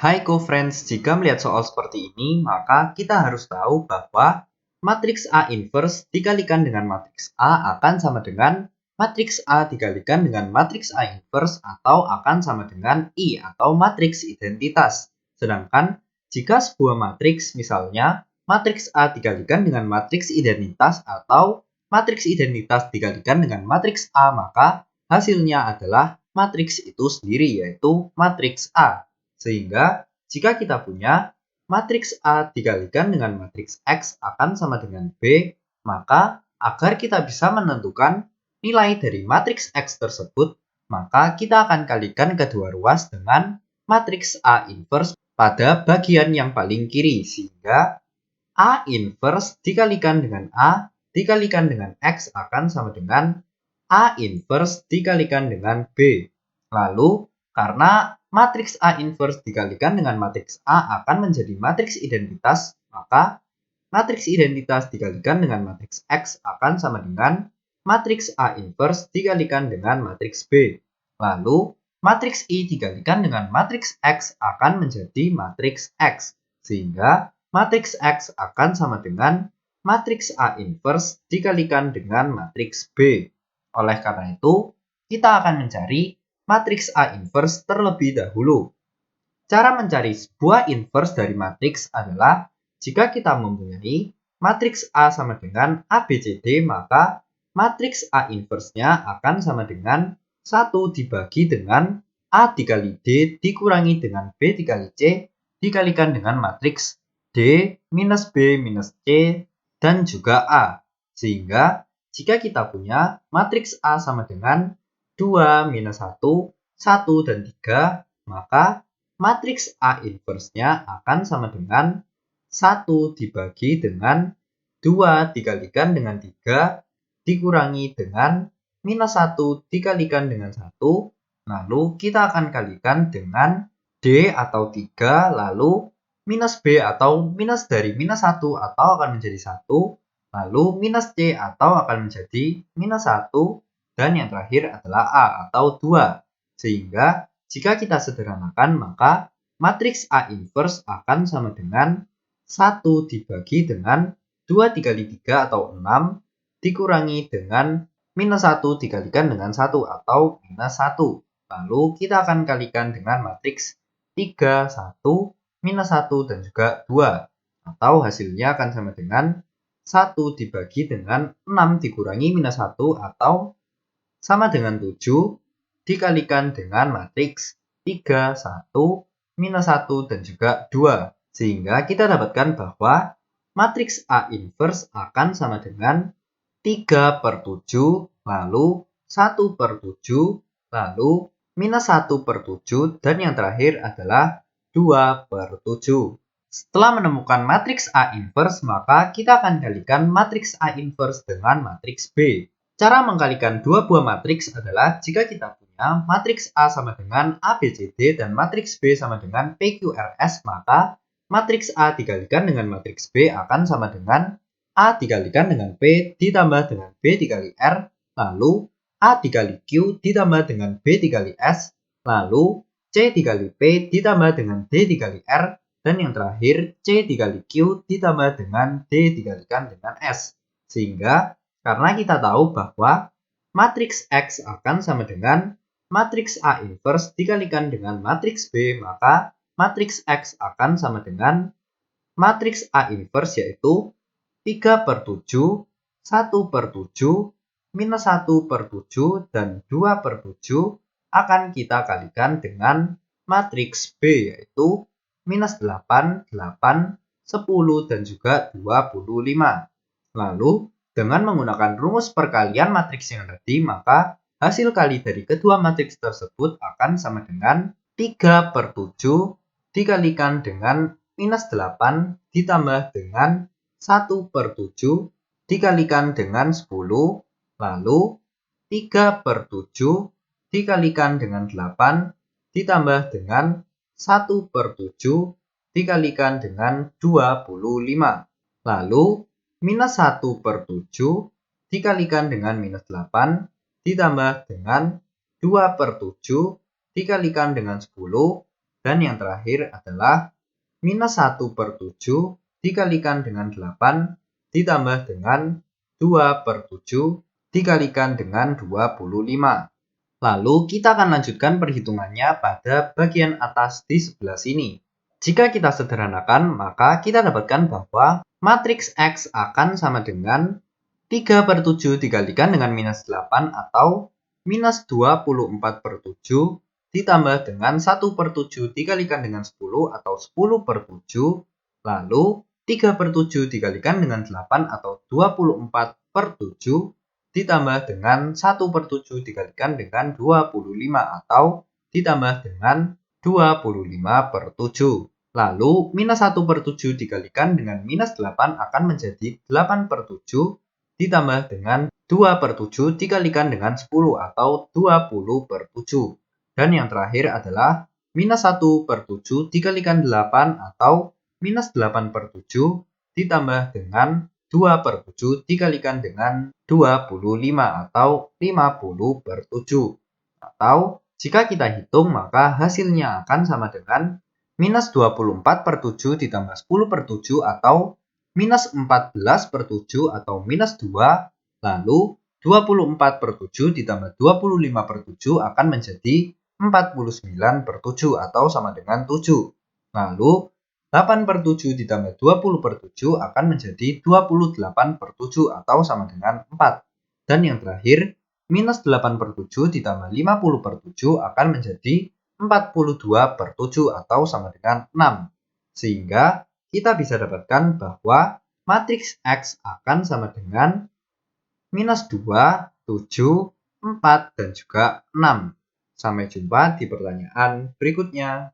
Hai co-friends, jika melihat soal seperti ini, maka kita harus tahu bahwa matriks A inverse dikalikan dengan matriks A akan sama dengan matriks A dikalikan dengan matriks A inverse atau akan sama dengan I atau matriks identitas. Sedangkan jika sebuah matriks misalnya matriks A dikalikan dengan matriks identitas atau matriks identitas dikalikan dengan matriks A, maka hasilnya adalah matriks itu sendiri, yaitu matriks A. Sehingga jika kita punya matriks A dikalikan dengan matriks X akan sama dengan B, maka agar kita bisa menentukan nilai dari matriks X tersebut, maka kita akan kalikan kedua ruas dengan matriks A inverse pada bagian yang paling kiri. Sehingga A inverse dikalikan dengan A dikalikan dengan X akan sama dengan A inverse dikalikan dengan B. Lalu, karena matriks A inverse dikalikan dengan matriks A akan menjadi matriks identitas, maka matriks identitas dikalikan dengan matriks X akan sama dengan matriks A inverse dikalikan dengan matriks B. Lalu, matriks I dikalikan dengan matriks X akan menjadi matriks X. Sehingga matriks X akan sama dengan matriks A inverse dikalikan dengan matriks B. Oleh karena itu, kita akan mencari matriks A inverse terlebih dahulu. Cara mencari sebuah inverse dari matriks adalah jika kita mempunyai matriks A sama dengan ABCD, maka matriks A inverse-nya akan sama dengan 1 dibagi dengan A dikali D dikurangi dengan B dikali C dikalikan dengan matriks D minus B minus C dan juga A. Sehingga jika kita punya matriks A sama dengan 2, minus 1, 1, dan 3, maka matriks A inverse-nya akan sama dengan 1 dibagi dengan 2 dikalikan dengan 3 dikurangi dengan minus 1 dikalikan dengan 1, lalu kita akan kalikan dengan D atau 3, lalu minus B atau minus dari minus 1 atau akan menjadi 1, lalu minus C atau akan menjadi minus 1, dan yang terakhir adalah A atau 2. Sehingga jika kita sederhanakan, maka matriks A inverse akan sama dengan 1 dibagi dengan 2 dikali 3 atau 6 dikurangi dengan minus 1 dikalikan dengan 1 atau minus 1. Lalu kita akan kalikan dengan matriks 3, 1, minus 1, dan juga 2. Atau hasilnya akan sama dengan 1 dibagi dengan 6 dikurangi minus 1 atau sama dengan 7 dikalikan dengan matriks 3, 1, minus 1, dan juga 2. Sehingga kita dapatkan bahwa matriks A inverse akan sama dengan 3 per 7, lalu 1 per 7, lalu minus 1 per 7, dan yang terakhir adalah 2 per 7. Setelah menemukan matriks A inverse, maka kita akan kalikan matriks A inverse dengan matriks B. Cara mengkalikan dua buah matriks adalah jika kita punya matriks A sama dengan ABCD dan matriks B sama dengan PQRS, maka matriks A dikalikan dengan matriks B akan sama dengan A dikalikan dengan P ditambah dengan B dikali R, lalu A dikali Q ditambah dengan B dikali S, lalu C dikali P ditambah dengan D dikali R, dan yang terakhir C dikali Q ditambah dengan D dikalikan dengan S. Sehingga karena kita tahu bahwa matriks X akan sama dengan matriks A inverse dikalikan dengan matriks B, maka matriks X akan sama dengan matriks A inverse, yaitu 3 per 7, 1 per 7, minus 1 per 7, dan 2 per 7 akan kita kalikan dengan matriks B, yaitu minus 8, 8, 10, dan juga 25. Lalu, dengan menggunakan rumus perkalian matriks yang tadi, maka hasil kali dari kedua matriks tersebut akan sama dengan 3 per 7 dikalikan dengan minus 8 ditambah dengan 1 per 7 dikalikan dengan 10, lalu 3 per 7 dikalikan dengan 8 ditambah dengan 1 per 7 dikalikan dengan 25. Lalu minus 1 per 7 dikalikan dengan minus 8 ditambah dengan 2 per 7 dikalikan dengan 10, Dan yang terakhir adalah minus 1 per 7 dikalikan dengan 8 ditambah dengan 2 per 7 dikalikan dengan 25. Lalu kita akan lanjutkan perhitungannya pada bagian atas di sebelah sini. Jika kita sederhanakan, maka kita dapatkan bahwa matriks X akan sama dengan 3 per 7 dikalikan dengan minus 8 atau minus 24 per 7 ditambah dengan 1 per 7 dikalikan dengan 10 atau 10 per 7, lalu 3 per 7 dikalikan dengan 8 atau 24 per 7 ditambah dengan 1 per 7 dikalikan dengan 25 atau ditambah dengan 25 per 7. Lalu minus 1 per 7 dikalikan dengan minus 8 akan menjadi 8 per 7 ditambah dengan 2 per 7 dikalikan dengan 10 atau 20 per 7. Dan yang terakhir adalah minus 1 per 7 dikalikan 8 atau minus 8 per 7 ditambah dengan 2 per 7 dikalikan dengan 25 atau 50 per 7. Atau jika kita hitung maka hasilnya akan sama dengan minus 24 per 7 ditambah 10 per 7 atau minus 14 per 7 atau minus 2, lalu 24 per 7 ditambah 25 per 7 akan menjadi 49 per 7 atau sama dengan 7. Lalu 8 per 7 ditambah 20 per 7 akan menjadi 28 per 7 atau sama dengan 4. Dan yang terakhir, minus 8 per 7 ditambah 50 per 7 akan menjadi 42 per 7 atau sama dengan 6. Sehingga kita bisa dapatkan bahwa matriks X akan sama dengan minus 2, 7, 4, dan juga 6. Sampai jumpa di pertanyaan berikutnya.